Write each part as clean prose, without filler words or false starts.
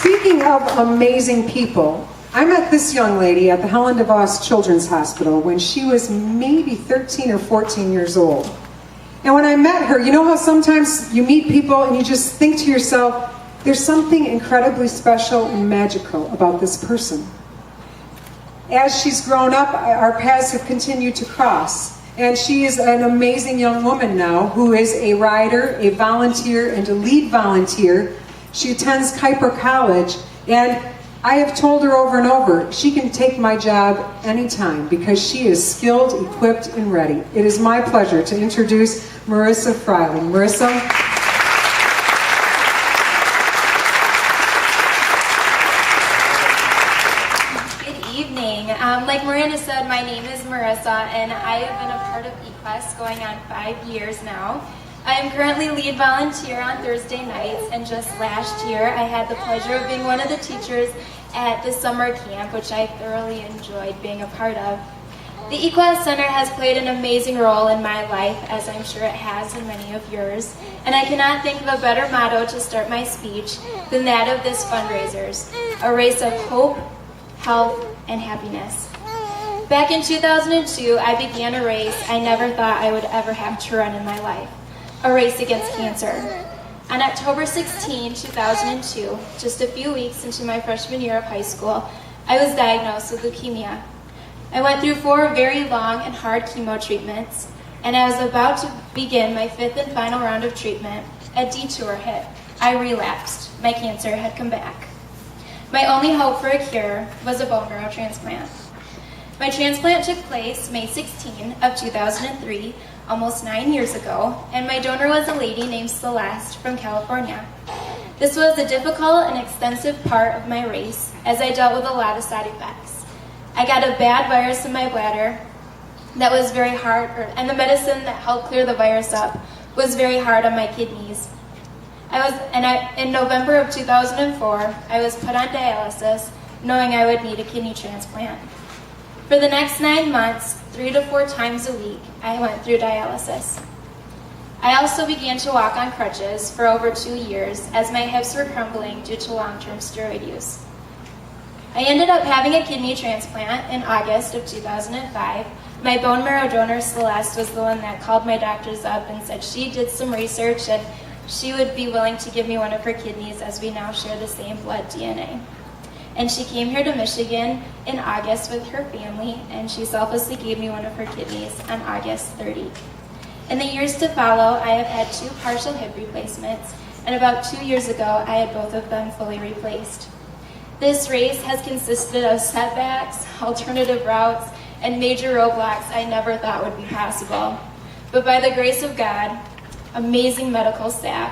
speaking of amazing people, I met this young lady at the Helen DeVos Children's Hospital when she was maybe 13 or 14 years old. And when I met her, you know how sometimes you meet people and you just think to yourself, there's something incredibly special and magical about this person. As she's grown up, our paths have continued to cross. And she is an amazing young woman now who is a rider, a volunteer, and a lead volunteer. She attends Kuiper College, and I have told her over and over, she can take my job anytime because she is skilled, equipped, and ready. It is my pleasure to introduce Marissa Freiling. Marissa? Good evening. Like Miranda said, my name is Marissa, and I have been a part of Equest going on 5 years now. I am currently lead volunteer on Thursday nights, and just last year I had the pleasure of being one of the teachers at the summer camp, which I thoroughly enjoyed being a part of. The Equest Center has played an amazing role in my life, as I'm sure it has in many of yours, and I cannot think of a better motto to start my speech than that of this fundraisers, a race of hope, health, and happiness. Back in 2002, I began a race I never thought I would ever have to run in my life. A race against cancer. On October 16, 2002, just a few weeks into my freshman year of high school, I was diagnosed with leukemia. I went through 4 very long and hard chemo treatments, and I was about to begin my 5th and final round of treatment. A detour hit. I relapsed. My cancer had come back. My only hope for a cure was a bone marrow transplant. My transplant took place May 16 of 2003, almost 9 years ago, and my donor was a lady named Celeste from California. This was a difficult and extensive part of my race, as I dealt with a lot of side effects. I got a bad virus in my bladder that was very hard, and the medicine that helped clear the virus up was very hard on my kidneys. In November of 2004, I was put on dialysis, knowing I would need a kidney transplant. For the next 9 months, 3 to 4 times a week, I went through dialysis. I also began to walk on crutches for over 2 years as my hips were crumbling due to long-term steroid use. I ended up having a kidney transplant in August of 2005. My bone marrow donor, Celeste, was the one that called my doctors up and said she did some research and she would be willing to give me one of her kidneys as we now share the same blood DNA. And she came here to Michigan in August with her family, and she selflessly gave me one of her kidneys on August 30. In the years to follow, I have had 2 partial hip replacements, and about 2 years ago, I had both of them fully replaced. This race has consisted of setbacks, alternative routes, and major roadblocks I never thought would be possible. But by the grace of God, amazing medical staff,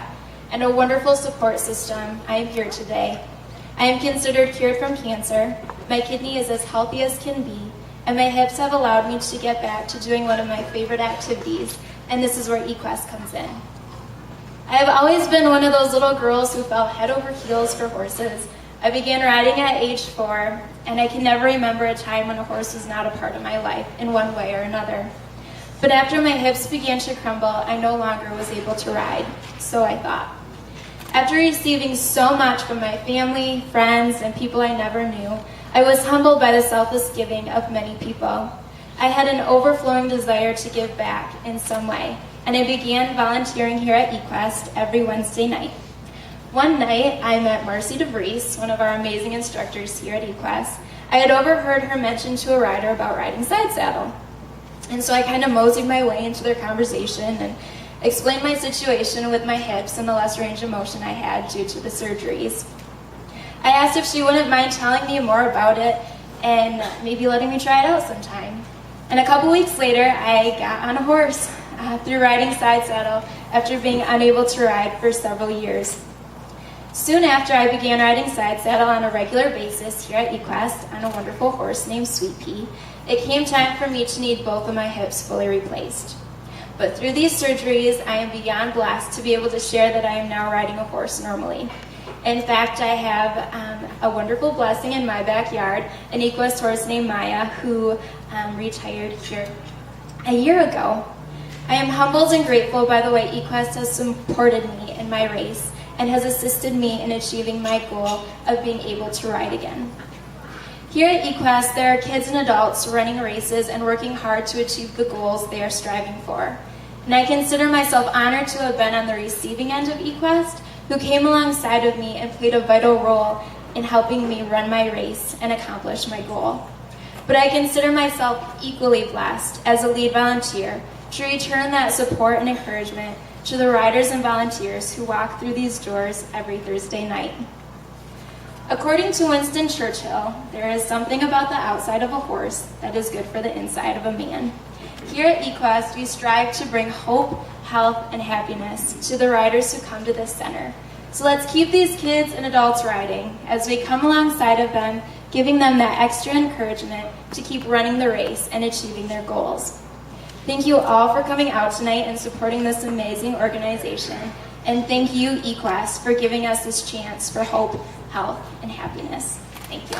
and a wonderful support system, I am here today. I am considered cured from cancer, my kidney is as healthy as can be, and my hips have allowed me to get back to doing one of my favorite activities, and this is where Equest comes in. I have always been one of those little girls who fell head over heels for horses. I began riding at age 4, and I can never remember a time when a horse was not a part of my life in one way or another. But after my hips began to crumble, I no longer was able to ride, so I thought. After receiving so much from my family, friends, and people I never knew, I was humbled by the selfless giving of many people. I had an overflowing desire to give back in some way, and I began volunteering here at Equest every Wednesday night. One night, I met Marissa DeVries, one of our amazing instructors here at Equest. I had overheard her mention to a rider about riding side saddle, and so I kind of moseyed my way into their conversation and explained my situation with my hips and the less range of motion I had due to the surgeries. I asked if she wouldn't mind telling me more about it and maybe letting me try it out sometime. And a couple weeks later, I got on a horse through riding side saddle after being unable to ride for several years. Soon after, I began riding side saddle on a regular basis here at Equest on a wonderful horse named Sweet Pea. It came time for me to need both of my hips fully replaced. But through these surgeries, I am beyond blessed to be able to share that I am now riding a horse normally. In fact, I have a wonderful blessing in my backyard, an Equest horse named Maya, who retired here a year ago. I am humbled and grateful by the way Equest has supported me in my race, and has assisted me in achieving my goal of being able to ride again. Here at Equest, there are kids and adults running races and working hard to achieve the goals they are striving for. And I consider myself honored to have been on the receiving end of Equest, who came alongside of me and played a vital role in helping me run my race and accomplish my goal. But I consider myself equally blessed as a lead volunteer to return that support and encouragement to the riders and volunteers who walk through these doors every Thursday night. According to Winston Churchill, there is something about the outside of a horse that is good for the inside of a man. Here at Equest, we strive to bring hope, health, and happiness to the riders who come to this center. So let's keep these kids and adults riding as we come alongside of them, giving them that extra encouragement to keep running the race and achieving their goals. Thank you all for coming out tonight and supporting this amazing organization. And thank you, Equest, for giving us this chance for hope, health, and happiness. Thank you.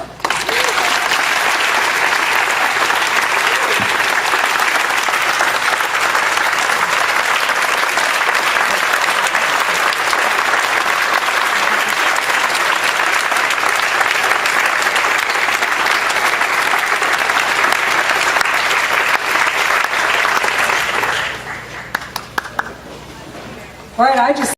All right, I just